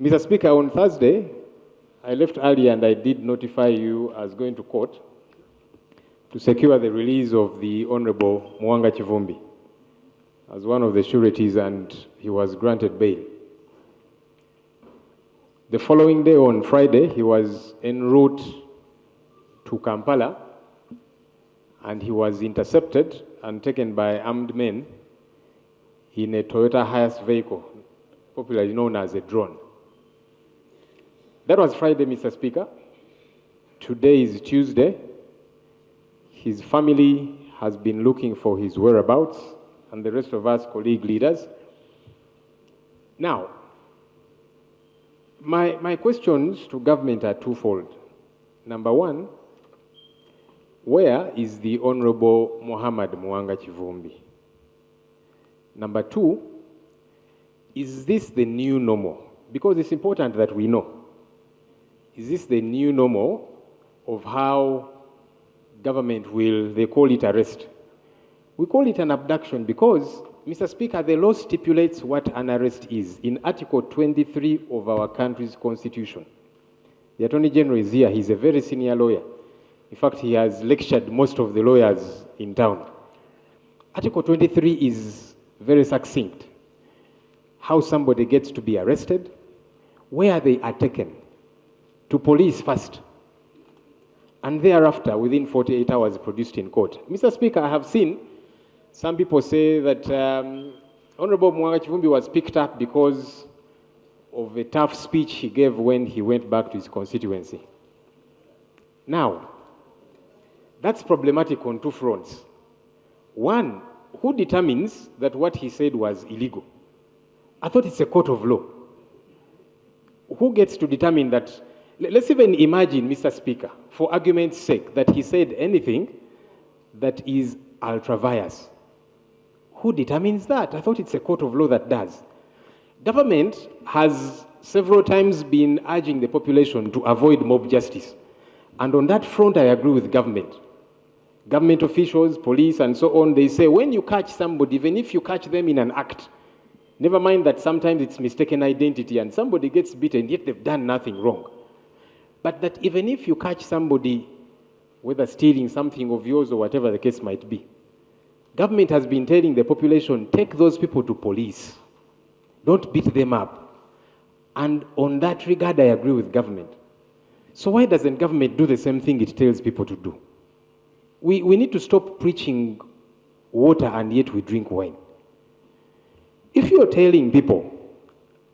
Mr. Speaker, on Thursday, I left early and I did notify you as going to court to secure the release of the Honorable Muwanga Kivumbi as one of the sureties, and he was granted bail. The following day, on Friday, he was en route to Kampala, and he was intercepted and taken by armed men in a Toyota Hiace vehicle, popularly known as a drone. That was Friday, Mr. Speaker. Today is Tuesday. His family has been looking for his whereabouts, and the rest of us colleague leaders. Now, my questions to government are twofold. Number one, where is the Honorable Muwanga Kivumbi? Number two, is this the new normal? Because it's important that we know. Is this the new normal of how government will, they call it arrest? We call it an abduction because, Mr. Speaker, the law stipulates what an arrest is in Article 23 of our country's constitution. The Attorney General is here. He's a very senior lawyer. In fact, he has lectured most of the lawyers in town. Article 23 is very succinct. How somebody gets to be arrested, where they are taken, to police first, and thereafter, within 48 hours, produced in court. Mr. Speaker, I have seen some people say that Honorable Muwanga Kivumbi was picked up because of a tough speech he gave when he went back to his constituency. Now, that's problematic on two fronts. One, who determines that what he said was illegal? I thought it's a court of law. Who gets to determine that? Let's even imagine, Mr. Speaker, for argument's sake, that he said anything that is ultra-vires. Who determines that? I thought it's a court of law that does. Government has several times been urging the population to avoid mob justice. And on that front, I agree with government. Government officials, police, and so on, they say when you catch somebody, even if you catch them in an act, never mind that sometimes it's mistaken identity and somebody gets beaten, yet they've done nothing wrong. But that even if you catch somebody, whether stealing something of yours or whatever the case might be, government has been telling the population, take those people to police. Don't beat them up. And on that regard, I agree with government. So why doesn't government do the same thing it tells people to do? We need to stop preaching water and yet we drink wine. If you're telling people,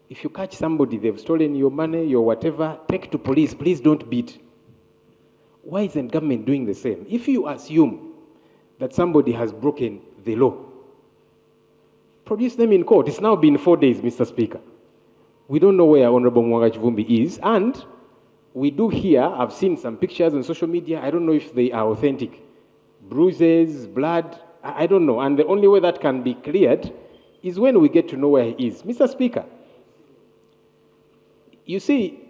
if you catch somebody, they've stolen your money, your whatever, take to police, please don't beat. Why isn't government doing the same? If you assume that somebody has broken the law, produce them in court. It's now been 4 days, Mr. Speaker. We don't know where Honorable Muwanga Kivumbi is, and we do hear, I've seen some pictures on social media, I don't know if they are authentic. Bruises, blood, I don't know. And the only way that can be cleared is when we get to know where he is. Mr. Speaker, you see,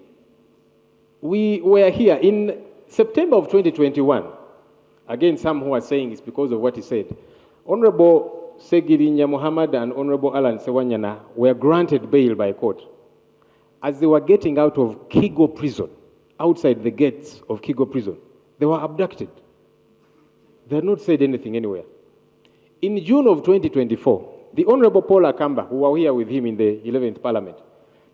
we were here in September of 2021. Again, some who are saying it's because of what he said. Honorable Segirinya Muhammad and Honorable Alan Sewanyana were granted bail by court. As they were getting out of Kigo prison, outside the gates of Kigo prison, they were abducted. They had not said anything anywhere. In June of 2024, the Honorable Paul Akamba, who were here with him in the 11th Parliament,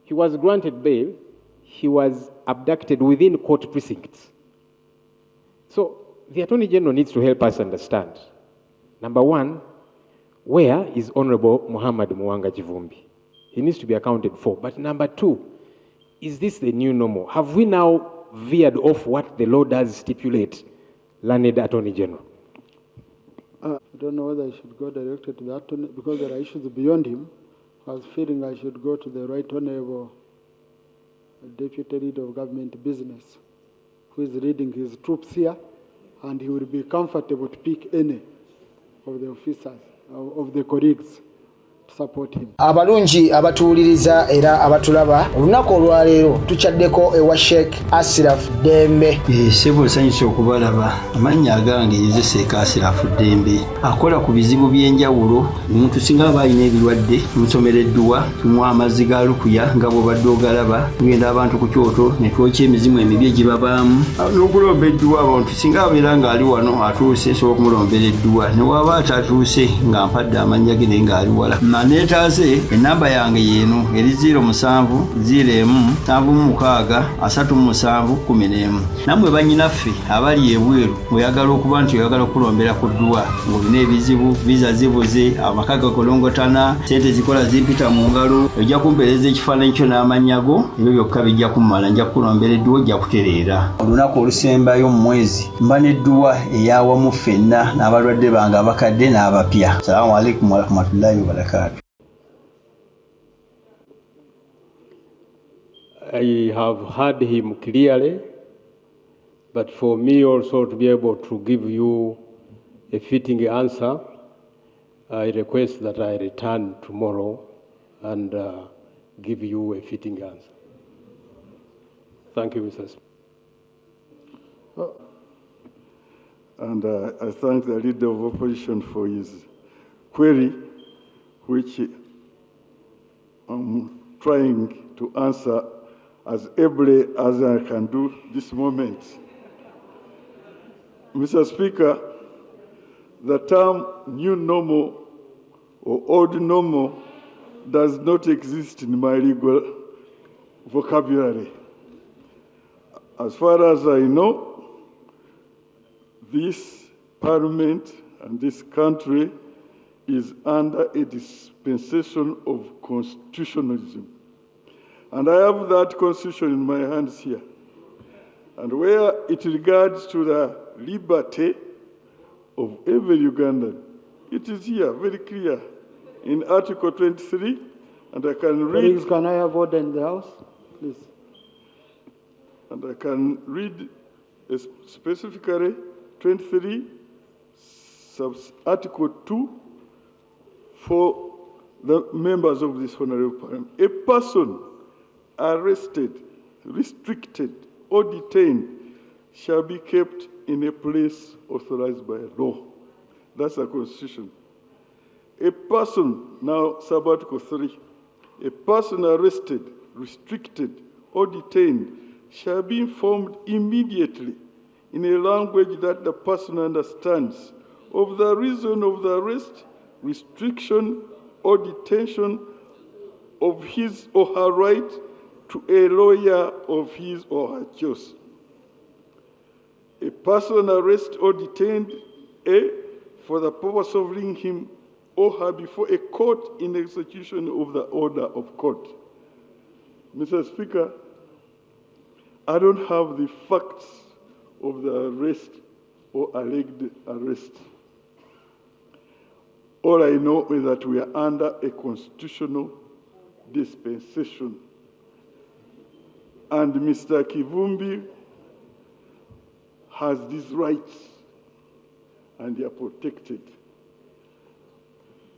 he was granted bail. He was abducted within court precincts. So the Attorney General needs to help us understand. Number one, where is Honorable Muwanga Kivumbi? He needs to be accounted for. But number two, is this the new normal? Have we now veered off what the law does stipulate, learned Attorney General? I don't know whether I should go directly to the Attorney, because there are issues beyond him. I was feeling I should go to the Right Honorable Deputy Leader of Government Business, who is leading his troops here, and he will be comfortable to pick any of the officers, of the colleagues, support him. Abalungi abatuuliriza era abatulaba olunaku olwaleero tukyaddeko ewa Sheikh Ashraf Dembe. Ssebo nsanyusa okubalaba. Amannya agange nze Sheikh Ashraf Dembe. Akola ku bizibu by'enjawulo. Omuntu singa aba alina ebirwadde musomereddwa tumuwa amazzi ga lukuya nga bw'obadde ogalaba. Tugenda abantu ku kyoto ne twokya emizimu emibi egibabaamu. N'okulomba edduwa abantu singa abeera ng'ali wano atuuse nsobola okumulombera edduwa. Ne waba atatuuse nga mpadde amannya ge naye ng'ali wala. Neetaase ennamba yange yeeno eri 0701763711. Nammwe bannyinaffe abali ebweru oyagala okuba nti oyagala okulombera ku dduwa ng'olina ebizibu viza zibuze amaka gakolongotana ssente zikola zimpita mu ngalo ojja kumpeereza ekifaananyi kyo n'amannya go ebyo byokka bijja kummala nja kukulombera edduwa ojja kutereera. Olunaku olusembayo mu mwezi mba n'edduwa ey'awamu ffenna n'abalwadde bange abakadde n'abapya. Salaamu alaikum warahmatullahi wabarakatuh. I have heard him clearly, but for me also to be able to give you a fitting answer, I request that I return tomorrow and give you a fitting answer. Thank you, Mr. Speaker. And I thank the Leader of Opposition for his query, which I'm trying to answer as ably as I can do this moment. Mr. Speaker, the term new normal or old normal does not exist in my legal vocabulary. As far as I know, this parliament and this country is under a dispensation of constitutionalism. And I have that constitution in my hands here. And where it regards to the liberty of every Ugandan, it is here, very clear, in Article 23, and I can read... Colleagues, can I have order in the House, please? And I can read specifically 23, Article 2, for the members of this honorable parliament. A person arrested, restricted, or detained shall be kept in a place authorized by law. That's the Constitution. A person, now sub-article 3, a person arrested, restricted, or detained shall be informed immediately in a language that the person understands of the reason of the arrest, restriction, or detention, of his or her right to a lawyer of his or her choice. A person arrested or detained, for the purpose of bringing him or her before a court in execution of the order of court. Mr. Speaker, I don't have the facts of the arrest or alleged arrest. All I know is that we are under a constitutional dispensation. And Mr. Kivumbi has these rights, and they are protected.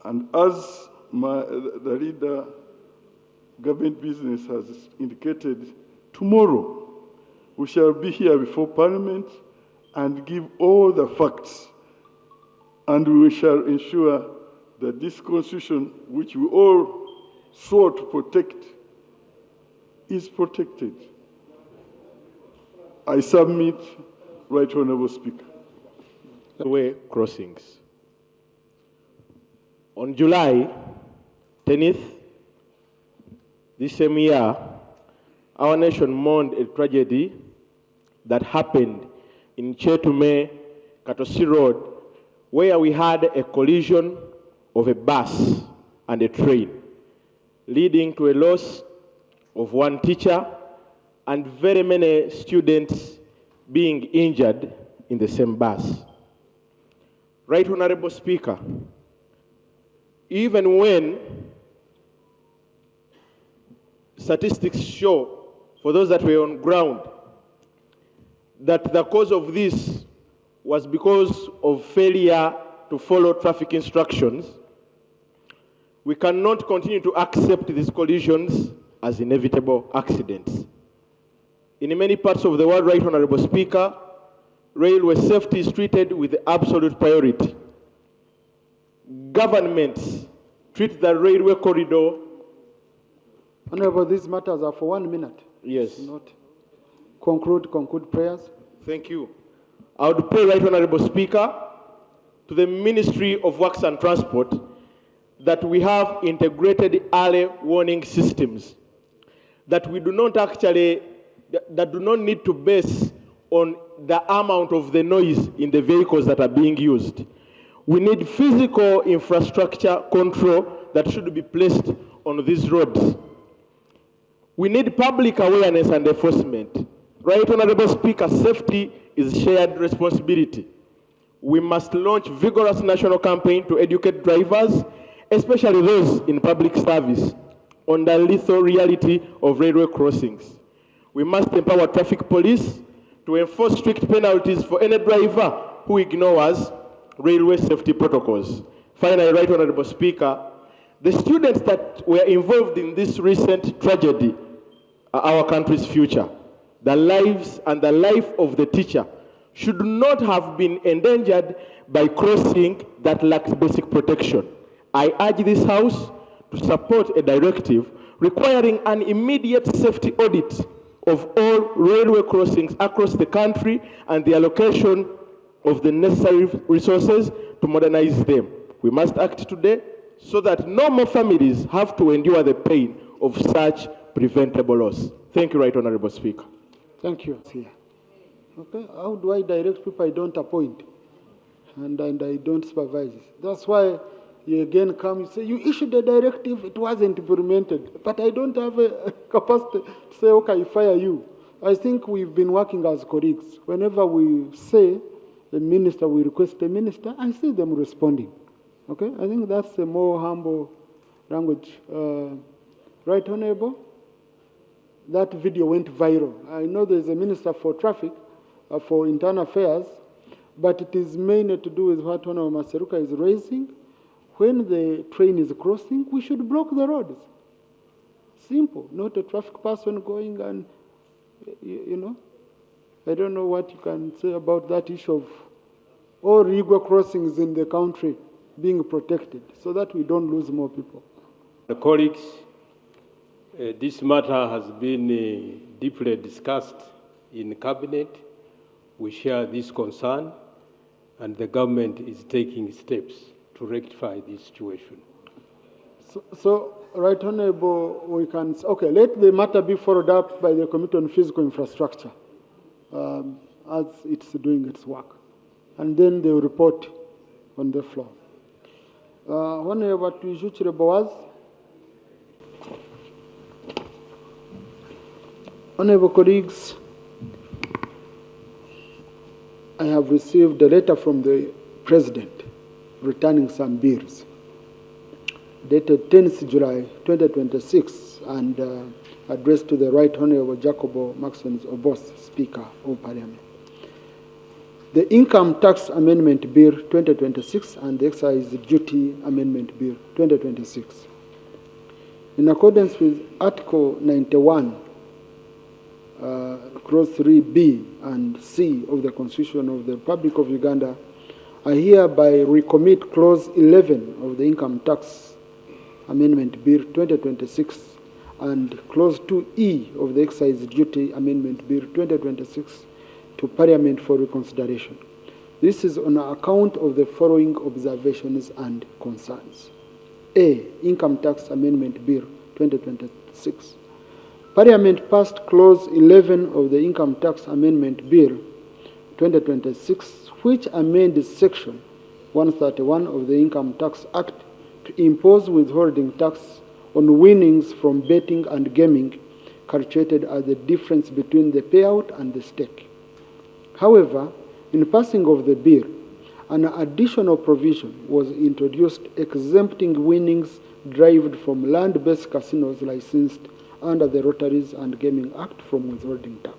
And as the leader, government business has indicated, tomorrow we shall be here before Parliament and give all the facts, and we shall ensure that this Constitution, which we all swore to protect, is protected. I submit, Right Honourable Speaker. Way crossings. On July 10th, this same year, our nation mourned a tragedy that happened in Chetume, Katosi Road, where we had a collision of a bus and a train, leading to a loss of one teacher and very many students being injured in the same bus. Right Honorable Speaker, even when statistics show, for those that were on ground, that the cause of this was because of failure to follow traffic instructions, We cannot continue to accept these collisions as inevitable accidents. In many parts of the world, Right Honourable Speaker, railway safety is treated with absolute priority. Governments treat the railway corridor. Honourable, these matters are for 1 minute. Yes. Not conclude prayers. Thank you. I would pray, Right Honourable Speaker, to the Ministry of Works and Transport that we have integrated early warning systems, that we do not that do not need to base on the amount of the noise in the vehicles that are being used. We need physical infrastructure control that should be placed on these roads. We need public awareness and enforcement. Right Honourable Speaker, safety is shared responsibility. We must launch vigorous national campaign to educate drivers, especially those in public service, on the lethal reality of railway crossings. We must empower traffic police to enforce strict penalties for any driver who ignores railway safety protocols. Finally, Right Honourable Speaker, the students that were involved in this recent tragedy are our country's future. The lives and the life of the teacher should not have been endangered by crossing that lacks basic protection. I urge this House to support a directive requiring an immediate safety audit of all railway crossings across the country and the allocation of the necessary resources to modernize them. We must act today so that no more families have to endure the pain of such preventable loss. Thank you, Right Honourable Speaker. Thank you. Okay, how do I direct people I don't appoint and I don't supervise? That's why you again come, you say, you issued a directive, it wasn't implemented, but I don't have a capacity to say, okay, I fire you. I think we've been working as colleagues. Whenever we say a minister, we request a minister, I see them responding. Okay, I think that's a more humble language. Right, Honourable? That video went viral. I know there's a minister for traffic, for internal affairs, but it is mainly to do with what Honourable Maseruka is raising. When the train is crossing, we should block the roads. Simple, not a traffic person going and, you know. I don't know what you can say about that issue of all river crossings in the country being protected so that we don't lose more people. The colleagues, this matter has been deeply discussed in Cabinet. We share this concern, and the government is taking steps to rectify this situation. So Right Honourable, we can, okay, let the matter be followed up by the Committee on Physical Infrastructure as it's doing its work. And then they will report on the floor. Honourable Twijuchire Boaz. Honourable colleagues, I have received a letter from the President returning some bills dated 10th July 2026 and addressed to the Right Honourable Jacobo Maxons Obos, Speaker of Parliament. The Income Tax Amendment Bill 2026 and the Excise Duty Amendment Bill 2026. In accordance with Article 91, Clause 3B and C of the Constitution of the Republic of Uganda, I hereby recommit Clause 11 of the Income Tax Amendment Bill 2026 and Clause 2E of the Excise Duty Amendment Bill 2026 to Parliament for reconsideration. This is on account of the following observations and concerns. A. Income Tax Amendment Bill 2026. Parliament passed Clause 11 of the Income Tax Amendment Bill 2026, which amends Section 131 of the Income Tax Act to impose withholding tax on winnings from betting and gaming, calculated as the difference between the payout and the stake. However, in passing of the bill, an additional provision was introduced exempting winnings derived from land-based casinos licensed under the Lotteries and Gaming Act from withholding tax.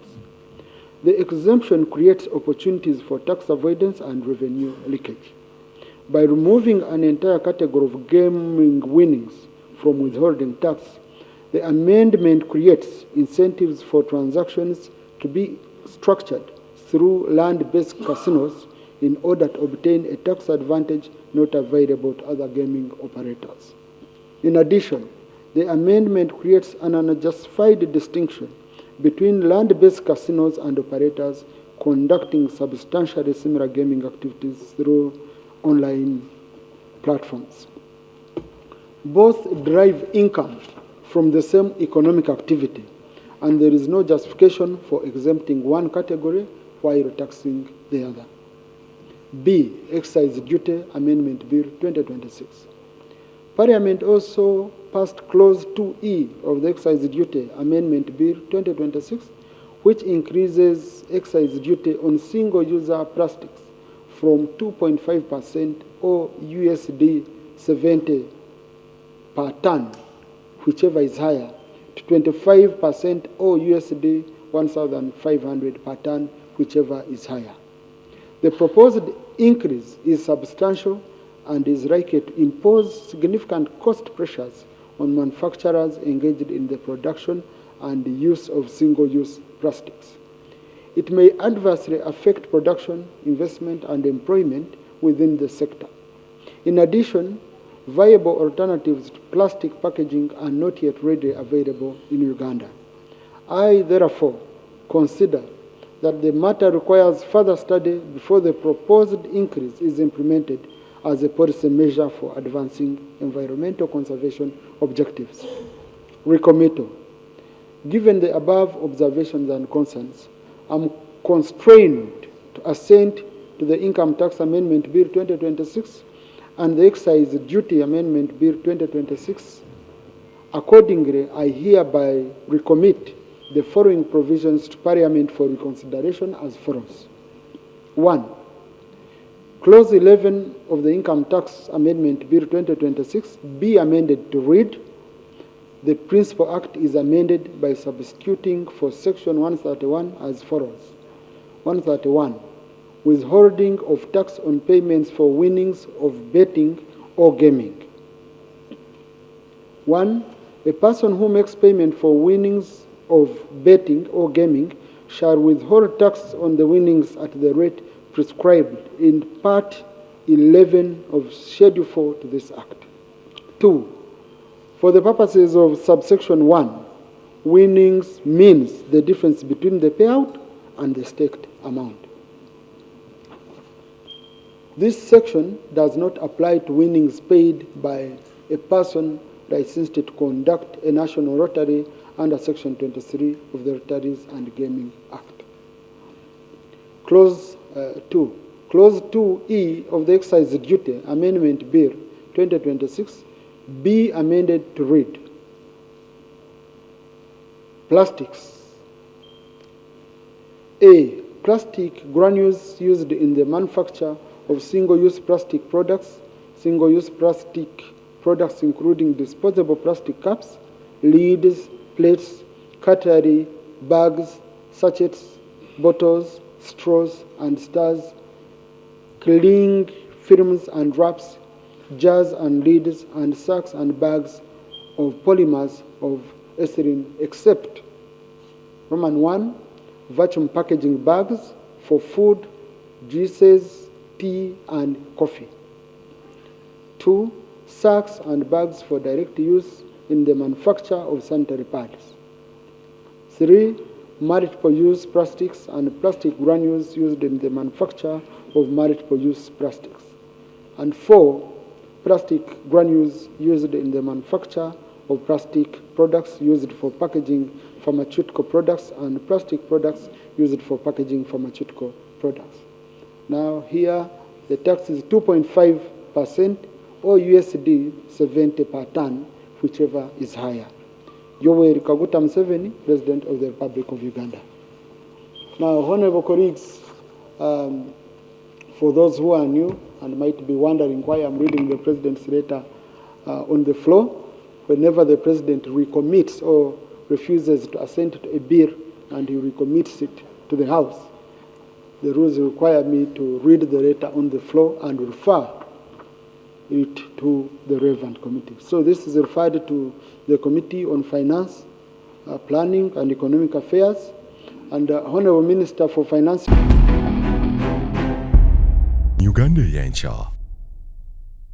The exemption creates opportunities for tax avoidance and revenue leakage. By removing an entire category of gaming winnings from withholding tax, the amendment creates incentives for transactions to be structured through land-based casinos in order to obtain a tax advantage not available to other gaming operators. In addition, the amendment creates an unjustified distinction between land-based casinos and operators conducting substantially similar gaming activities through online platforms. Both derive income from the same economic activity, and there is no justification for exempting one category while taxing the other. B. Excise Duty Amendment Bill 2026. Parliament also passed Clause 2E of the Excise Duty Amendment Bill 2026, which increases excise duty on single-user plastics from 2.5% or USD 70 per ton, whichever is higher, to 25% or USD 1,500 per ton, whichever is higher. The proposed increase is substantial and is likely to impose significant cost pressures on manufacturers engaged in the production and use of single-use plastics. It may adversely affect production, investment, and employment within the sector. In addition, viable alternatives to plastic packaging are not yet readily available in Uganda. I, therefore, consider that the matter requires further study before the proposed increase is implemented as a policy measure for advancing environmental conservation objectives. Recommittal. Given the above observations and concerns, I'm constrained to assent to the Income Tax Amendment Bill 2026 and the Excise Duty Amendment Bill 2026. Accordingly, I hereby recommit the following provisions to Parliament for reconsideration as follows. 1. Clause 11 of the Income Tax Amendment Bill 2026 be amended to read: the Principal Act is amended by substituting for Section 131 as follows. 131. Withholding of tax on payments for winnings of betting or gaming. 1. A person who makes payment for winnings of betting or gaming shall withhold tax on the winnings at the rate prescribed in Part 11 of Schedule 4 to this Act. 2. For the purposes of subsection 1, winnings means the difference between the payout and the staked amount. This section does not apply to winnings paid by a person licensed to conduct a national lottery under Section 23 of the Lotteries and Gaming Act. Clause 2. Clause 2E of the Excise Duty Amendment Bill 2026 be amended to read: plastics. A. Plastic granules used in the manufacture of single-use plastic products, single-use plastic products including disposable plastic cups, lids, plates, cutlery, bags, sachets, bottles, straws and stars, cling films and wraps, jars and lids, and sacks and bags of polymers of ethylene, except Roman 1, vacuum packaging bags for food, juices, tea, and coffee. 2. Sacks and bags for direct use in the manufacture of sanitary pads. 3. Multiple-use plastics and plastic granules used in the manufacture of multiple-use plastics. And 4. Plastic granules used in the manufacture of plastic products used for packaging pharmaceutical products and plastic products used for packaging pharmaceutical products. Now here the tax is 2.5% or USD 70 per ton, whichever is higher. Yoweri Kaguta Museveni, President of the Republic of Uganda. Now, honorable colleagues, for those who are new and might be wondering why I'm reading the President's letter on the floor, whenever the President recommits or refuses to assent to a bill and he recommits it to the House, the rules require me to read the letter on the floor and refer it to the relevant committee. So this is referred to the Committee on Finance, Planning and Economic Affairs, and Honorable Minister for Finance. Uganda Eyenkya.